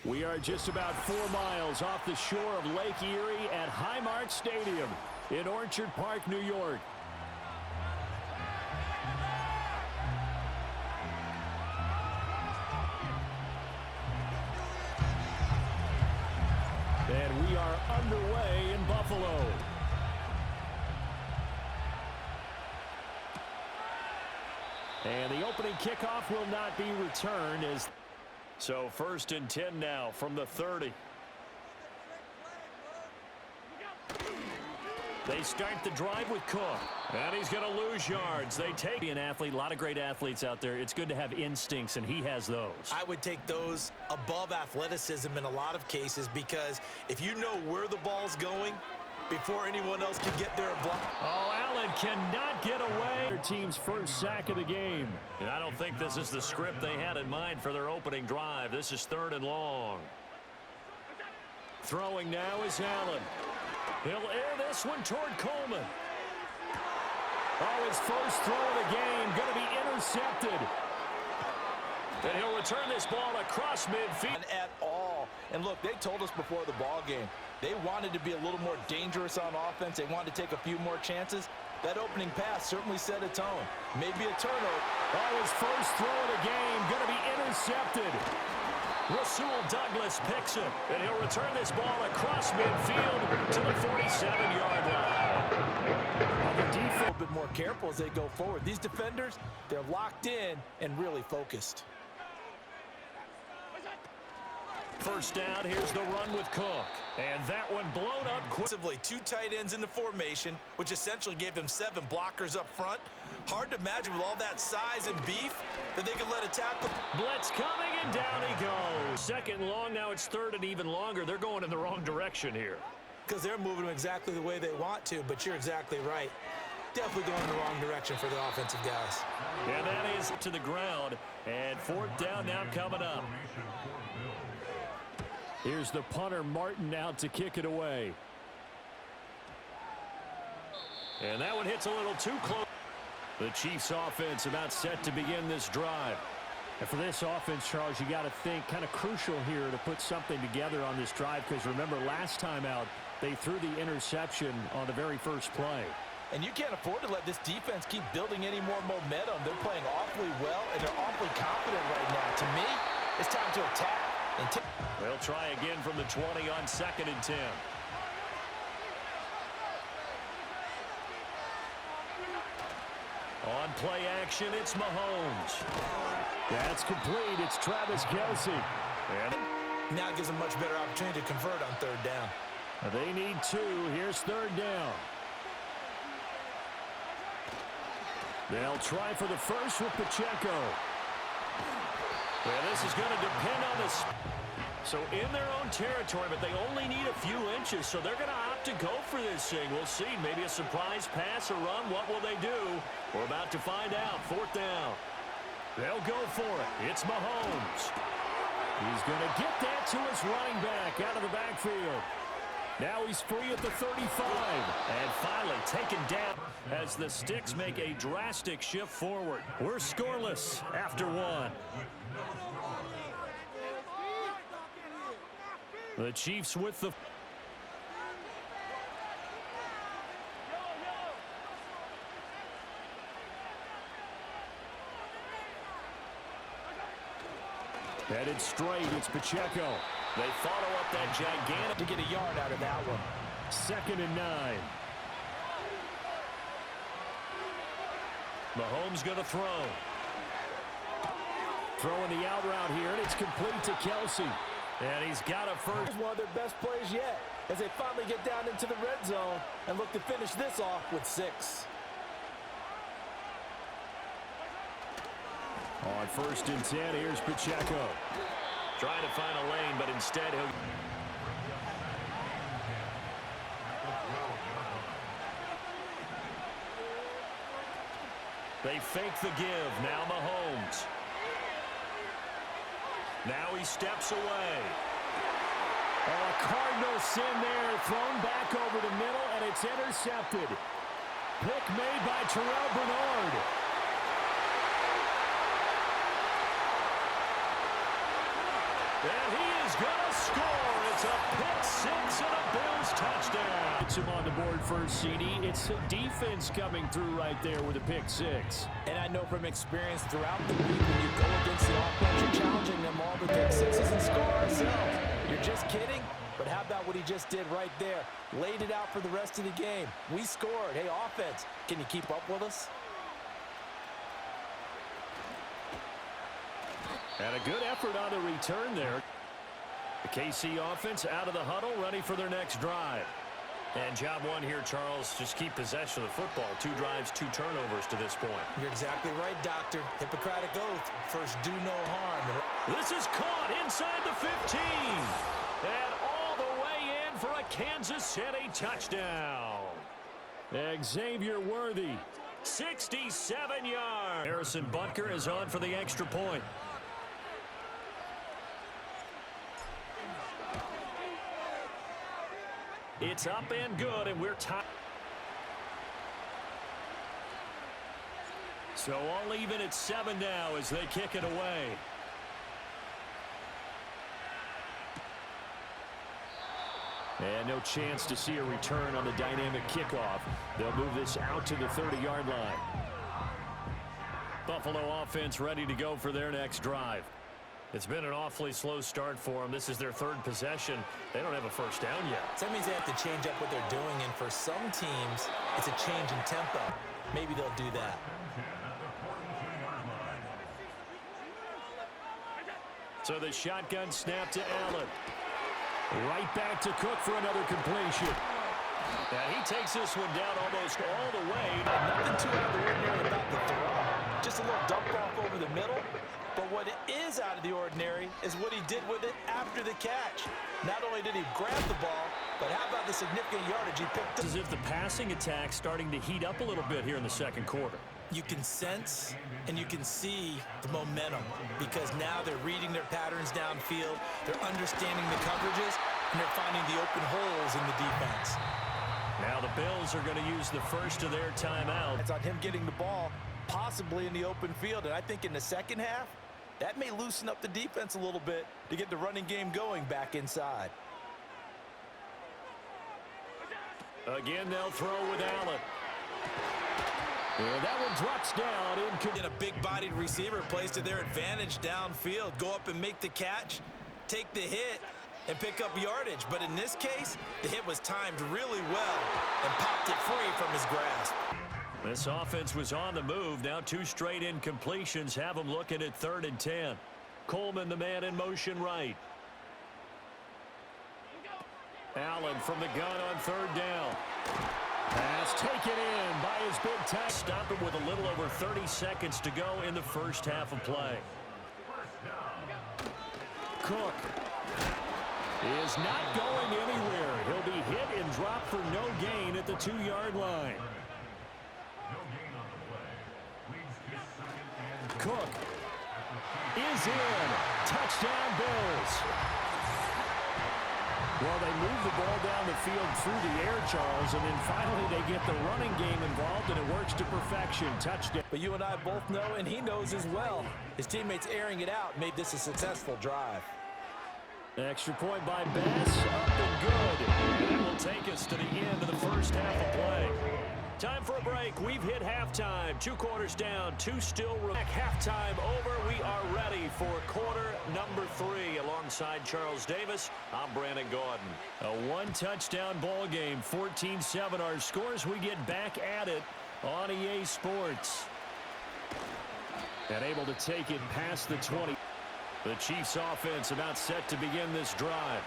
We are just about 4 miles off the shore of Lake Erie at Highmark Stadium in Orchard Park, New York. And we are underway in Buffalo. And the opening kickoff will not be returned. So 1st and 10 now from the 30. They start the drive with Cook. And he's going to lose yards. They take an athlete, a lot of great athletes out there. It's good to have instincts, and he has those. I would take those above athleticism in a lot of cases, because if you know where the ball's going before anyone else can get there and block. Oh, Allen cannot get away. Their team's first sack of the game. And I don't think this is the script they had in mind for their opening drive. This is 3rd and long. Throwing now is Allen. He'll air this one toward Coleman. Oh, his first throw of the game going to be intercepted. And he'll return this ball across midfield. At all. And look, they told us before the ball game, they wanted to be a little more dangerous on offense. They wanted to take a few more chances. That opening pass certainly set a tone. Maybe a turnover. Oh, his first throw of the game going to be intercepted. Rasul Douglas picks it, and he'll return this ball across midfield to the 47-yard line. The defense a little bit more careful as they go forward. These defenders, they're locked in and really focused. First down, here's the run with Cook. And that one blown up quickly. 2 tight ends in the formation, which essentially gave them 7 blockers up front. Hard to imagine with all that size and beef that they could let a tackle. Blitz coming, and down he goes. 2nd and long, now it's 3rd and even longer. They're going in the wrong direction here. Because they're moving them exactly the way they want to, but you're exactly right. Definitely going in the wrong direction for the offensive guys. And that is to the ground. And 4th down now coming up. Here's the punter, Martin, out to kick it away. And that one hits a little too close. The Chiefs offense about set to begin this drive. And for this offense, Charles, you got to think kind of crucial here to put something together on this drive, because remember last time out they threw the interception on the very first play. And you can't afford to let this defense keep building any more momentum. They're playing awfully well, and they're awfully confident right now. To me, it's time to attack. They'll try again from the 20 on 2nd and 10. On play action, it's Mahomes. That's complete. It's Travis Kelce. And now gives them much better opportunity to convert on 3rd down. They need 2. Here's 3rd down. They'll try for the first with Pacheco. Well, this is going to depend on this. So in their own territory, but they only need a few inches, so they're going to opt to go for this thing. We'll see. Maybe a surprise pass or run. What will they do? We're about to find out. 4th down. They'll go for it. It's Mahomes. He's going to get that to his running back out of the backfield. Now he's free at the 35. And finally taken down as the Sticks make a drastic shift forward. We're scoreless after 1. The Chiefs with the... Headed straight, it's Pacheco. They follow up that gigantic to get a yard out of that one. 2nd and 9. Mahomes going to throw. Throwing the out route here, and it's complete to Kelce. And he's got a first. One of their best plays yet as they finally get down into the red zone and look to finish this off with 6. On 1st and 10, here's Pacheco. Trying to find a lane, but instead he'll... They fake the give. Now Mahomes. Now he steps away. Oh, a Cardinal sin there. Thrown back over the middle, and it's intercepted. Pick made by Terrell Bernard. And he is is going to score. It's a pick six and a Bills touchdown. It's him on the board first, CD. It's the defense coming through right there with a pick six. And I know from experience throughout the week, when you go against the offense, you're challenging them all to pick sixes and score ourselves. You're just kidding? But how about what he just did right there? Laid it out for the rest of the game. We scored. Hey, offense, can you keep up with us? And a good effort on the return there. The KC offense out of the huddle, ready for their next drive. And job one here, Charles, just keep possession of the football. 2 drives, 2 turnovers to this point. You're exactly right, Doctor. Hippocratic oath. First, do no harm. This is caught inside the 15. And all the way in for a Kansas City touchdown. Xavier Worthy, 67 yards. Harrison Butker is on for the extra point. It's up and good, and we're tied. So all even at 7 now as they kick it away. And no chance to see a return on the dynamic kickoff. They'll move this out to the 30-yard line. Buffalo offense ready to go for their next drive. It's been an awfully slow start for them. This is their 3rd possession. They don't have a first down yet. So that means they have to change up what they're doing, and for some teams, it's a change in tempo. Maybe they'll do that. So the shotgun snap to Allen. Right back to Cook for another completion. Now he takes this one down almost all the way. Nothing too out of the ordinary about the throw. Just a little dump off over the middle. But what is out of the ordinary is what he did with it after the catch. Not only did he grab the ball, but how about the significant yardage he picked up? As if the passing attack's starting to heat up a little bit here in the second quarter. You can sense and you can see the momentum because now they're reading their patterns downfield, they're understanding the coverages, and they're finding the open holes in the defense. Now the Bills are going to use the first of their timeout. It's on him getting the ball, possibly in the open field, and I think in the second half, that may loosen up the defense a little bit to get the running game going back inside. Again, they'll throw with Allen. And that one drops down. And a big-bodied receiver plays to their advantage downfield. Go up and make the catch, take the hit, and pick up yardage. But in this case, the hit was timed really well and popped it free from his grasp. This offense was on the move. Now 2 straight incompletions have them looking at 3rd and 10. Coleman, the man in motion right. Allen from the gun on 3rd down. Pass taken in by his big time. Stop him with a little over 30 seconds to go in the first half of play. Cook is not going anywhere. He'll be hit and dropped for no gain at the 2-yard line. Cook is in. Touchdown, Bills. Well, they move the ball down the field through the air, Charles, and then finally they get the running game involved, and it works to perfection. Touchdown. But you and I both know, and he knows as well, his teammates airing it out made this a successful drive. Extra point by Bass, up and good. And that will take us to the end of the first half of play. Time for a break. We've hit halftime. 2 quarters down, 2 still back. Halftime over. We are ready for quarter number 3. Alongside Charles Davis, I'm Brandon Gordon. A 1-touchdown ball game, 14-7 our scores. We get back at it on EA Sports. And able to take it past the 20. The Chiefs offense about set to begin this drive.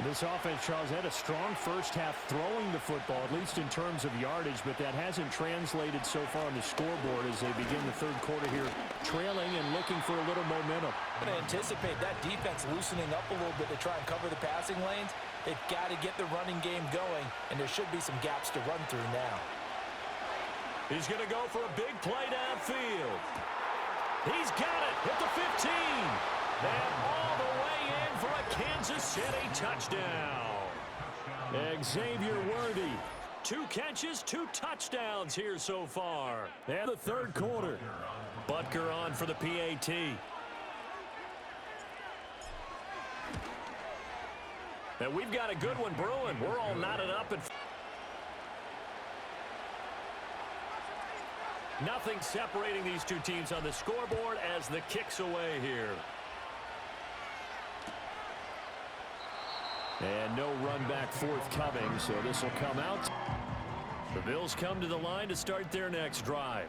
This offense, Charles, had a strong first half throwing the football, at least in terms of yardage, but that hasn't translated so far on the scoreboard as they begin the 3rd quarter here, trailing and looking for a little momentum. I'm going to anticipate that defense loosening up a little bit to try and cover the passing lanes. They've got to get the running game going, and there should be some gaps to run through now. He's going to go for a big play downfield. He's got it at the 15. And all the way in for a Kansas City touchdown. Xavier Worthy. 2 catches, 2 touchdowns here so far. And the 3rd quarter. Butker on for the PAT. And we've got a good one brewing. We're all knotted up. Nothing separating these two teams on the scoreboard as the kick's away here. And no run back forthcoming, so this will come out. The Bills come to the line to start their next drive.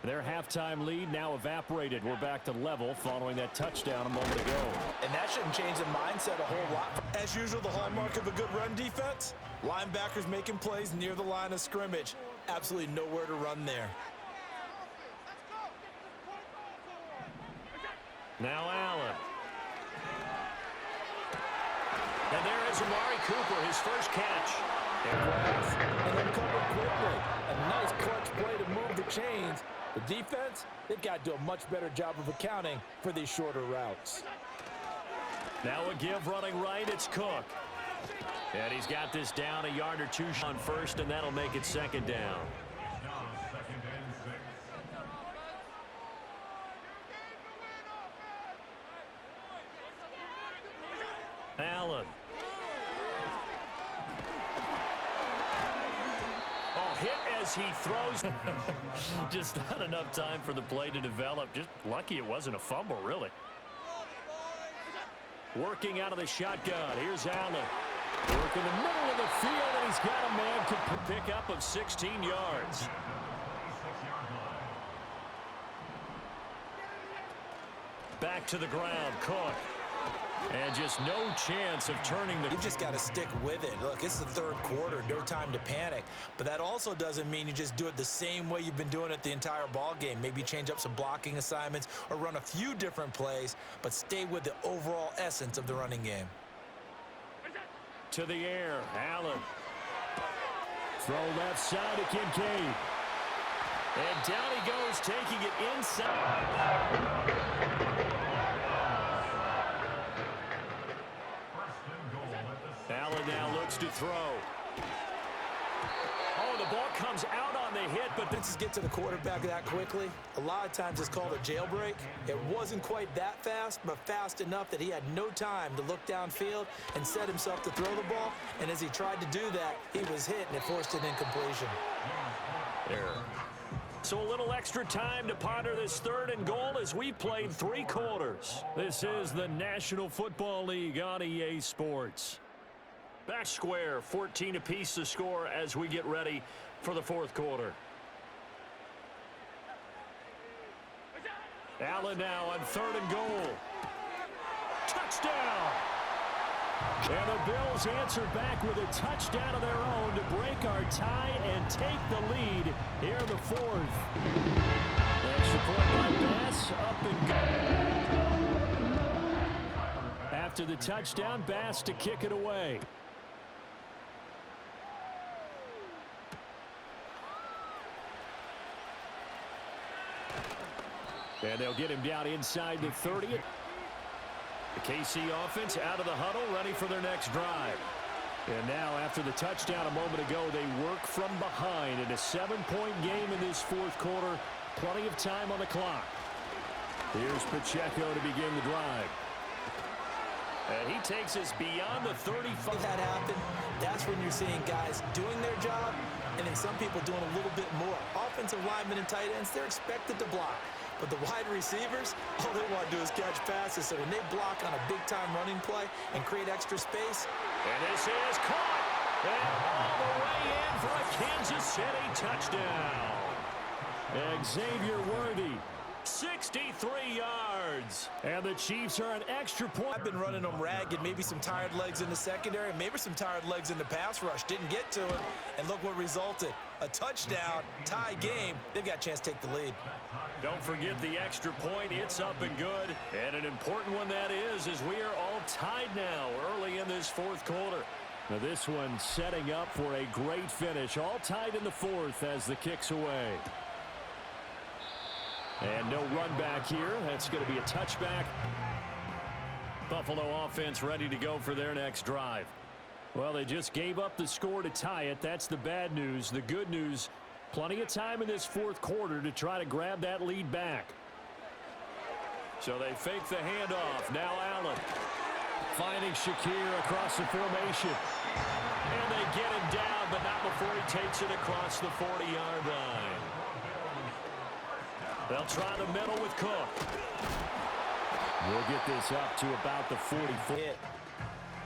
Their halftime lead now evaporated. We're back to level following that touchdown a moment ago. And that shouldn't change the mindset a whole lot. As usual, the hallmark of a good run defense, linebackers making plays near the line of scrimmage. Absolutely nowhere to run there. Now Allen. And there is Amari Cooper, his first catch. And then covered quickly. A nice clutch play to move the chains. The defense, they've got to do a much better job of accounting for these shorter routes. Now a give running right, it's Cook. And he's got this down a yard or two on first, and that'll make it second down. Allen. Oh, hit as he throws. Just not enough time for the play to develop. Just lucky it wasn't a fumble, really. Working out of the shotgun. Here's Allen. Work in the middle of the field, and he's got a man to pick up of 16 yards. Back to the ground, Cook. And just no chance of turning the... You just got to stick with it. Look, it's the third quarter, no time to panic. But that also doesn't mean you just do it the same way you've been doing it the entire ball game. Maybe change up some blocking assignments or run a few different plays, but stay with the overall essence of the running game. To the air, Allen. Throw left side to Kincaid. And down he goes, taking it inside. Allen now looks to throw. Oh, the ball comes out on the hit, but Let's get to the quarterback that quickly. A lot of times it's called a jailbreak. It wasn't quite that fast, but fast enough that he had no time to look downfield and set himself to throw the ball. And as he tried to do that, he was hit, and it forced an incompletion. Error. So a little extra time to ponder this third and goal as we played 3 quarters. This is the National Football League on EA Sports. Back square, 14 apiece to score as we get ready for the fourth quarter. Allen now on third and goal. Touchdown! And the Bills answer back with a touchdown of their own to break our tie and take the lead here in the fourth. Extra point by Bass, up and go. After the touchdown, Bass to kick it away. And they'll get him down inside the 30. The KC offense out of the huddle, ready for their next drive. And now, after the touchdown a moment ago, they work from behind in a 7-point game in this fourth quarter. Plenty of time on the clock. Here's Pacheco to begin the drive. And he takes us beyond the 35. If that happened, that's when you're seeing guys doing their job and then some people doing a little bit more. Offensive linemen and tight ends, they're expected to block. But the wide receivers, all they want to do is catch passes. So when they block on a big-time running play and create extra space. And this is caught. And all the way in for a Kansas City touchdown. Xavier Worthy, 63 yards. And the Chiefs are an extra point. I've been running them ragged. Maybe some tired legs in the secondary. Maybe some tired legs in the pass rush. Didn't get to it. And look what resulted. A touchdown, tie game. They've got a chance to take the lead. Don't forget the extra point. It's up and good. And an important one that is, as we are all tied now early in this fourth quarter. Now this one setting up for a great finish. All tied in the fourth as the kick's away. And no run back here. That's going to be a touchback. Buffalo offense ready to go for their next drive. Well, they just gave up the score to tie it. That's the bad news. The good news, plenty of time in this fourth quarter to try to grab that lead back. So they fake the handoff. Now Allen. Finding Shakir across the formation. And they get him down, but not before he takes it across the 40-yard line. They'll try the middle with Cook. We'll get this up to about the 44.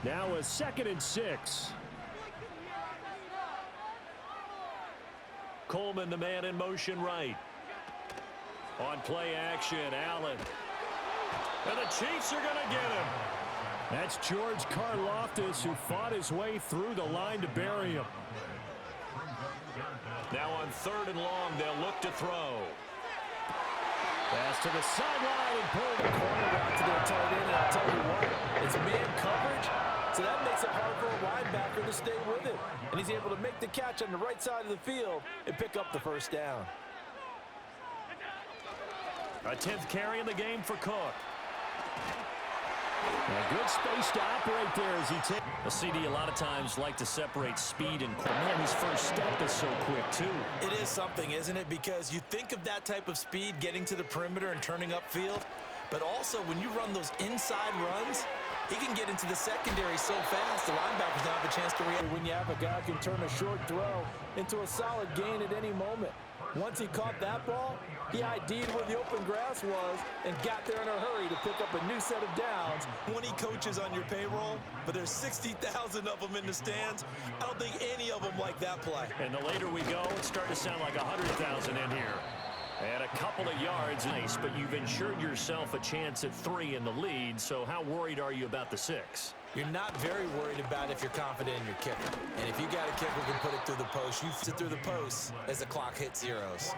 Now a 2nd and 6. Coleman, the man in motion right. On play action, Allen. And the Chiefs are going to get him. That's George Karlaftis, who fought his way through the line to bury him. Now on 3rd and long, they'll look to throw. Pass to the sideline and pull the corner out to their tight end. And I'll tell you what, it's man coverage, so that makes it hard for a linebacker to stay with it. And he's able to make the catch on the right side of the field and pick up the first down. A 10th carry in the game for Cook. A good space to operate there as he takes. A CD a lot of times like to separate speed and quick. Man, his first step is so quick, too. It is something, isn't it? Because you think of that type of speed getting to the perimeter and turning upfield, but also when you run those inside runs, he can get into the secondary so fast, the linebackers don't have a chance to react. When you have a guy who can turn a short throw into a solid gain at any moment. Once he caught that ball, he ID'd where the open grass was and got there in a hurry to pick up a new set of downs. 20 coaches on your payroll, but there's 60,000 of them in the stands. I don't think any of them like that play. And the later we go, it's starting to sound like 100,000 in here. And a couple of yards, nice, but you've ensured yourself a chance at 3 in the lead, so how worried are you about the 6? You're not very worried about if you're confident in your kicker. And if you got a kicker who can put it through the post, you sit through the post as the clock hits zeros.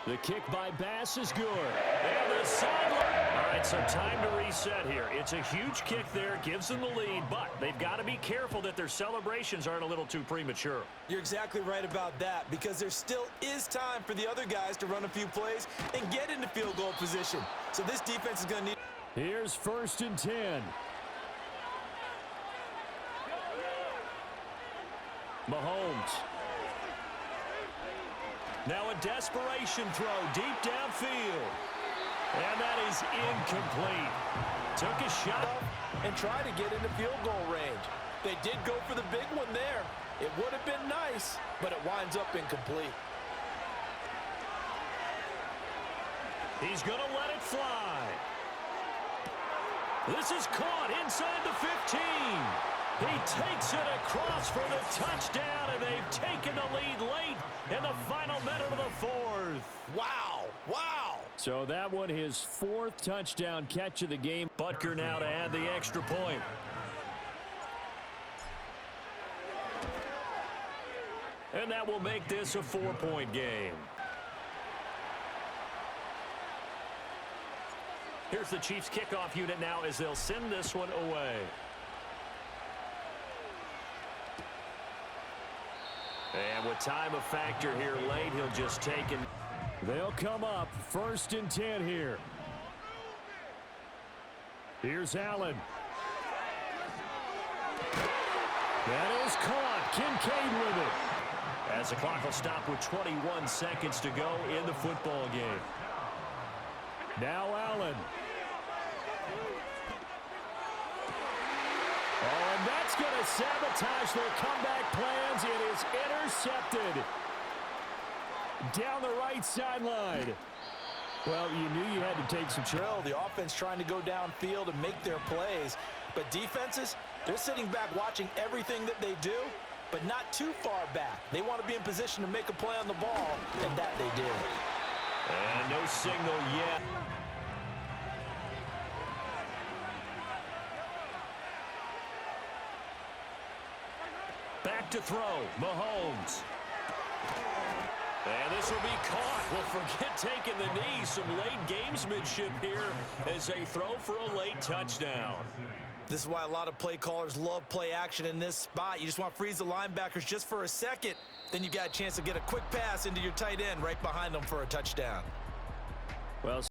The kick by Bass is good. And the sideline. All right, so time to reset here. It's a huge kick there, gives them the lead, but they've got to be careful that their celebrations aren't a little too premature. You're exactly right about that, because there still is time for the other guys to run a few plays and get into field goal position. So this defense is going to need... Here's 1st and 10. Mahomes. Now a desperation throw deep downfield. And that is incomplete. Took a shot and tried to get into field goal range. They did go for the big one there. It would have been nice, but it winds up incomplete. He's going to let it fly. This is caught inside the 15. He takes it across for the touchdown, and they've taken the lead late in the final minute of the 4th. Wow, wow. So that one, his 4th touchdown catch of the game. Butker now to add the extra point. And that will make this a 4-point game. Here's the Chiefs kickoff unit now as they'll send this one away. And with time a factor here late, he'll just take it. They'll come up 1st and 10 here. Here's Allen. That is caught. Kincaid with it. As the clock will stop with 21 seconds to go in the football game. Now Allen. Oh, and that's going to sabotage their comeback plans. It is intercepted down the right sideline. Well, you knew you had to take some drill. The offense trying to go downfield and make their plays. But defenses, they're sitting back watching everything that they do, but not too far back. They want to be in position to make a play on the ball, and that they did. And no signal yet. Back to throw, Mahomes. And this will be caught. Well, forget taking the knee. Some late gamesmanship here as they throw for a late touchdown. This is why a lot of play callers love play action in this spot. You just want to freeze the linebackers just for a second. Then you got a chance to get a quick pass into your tight end right behind them for a touchdown. Well,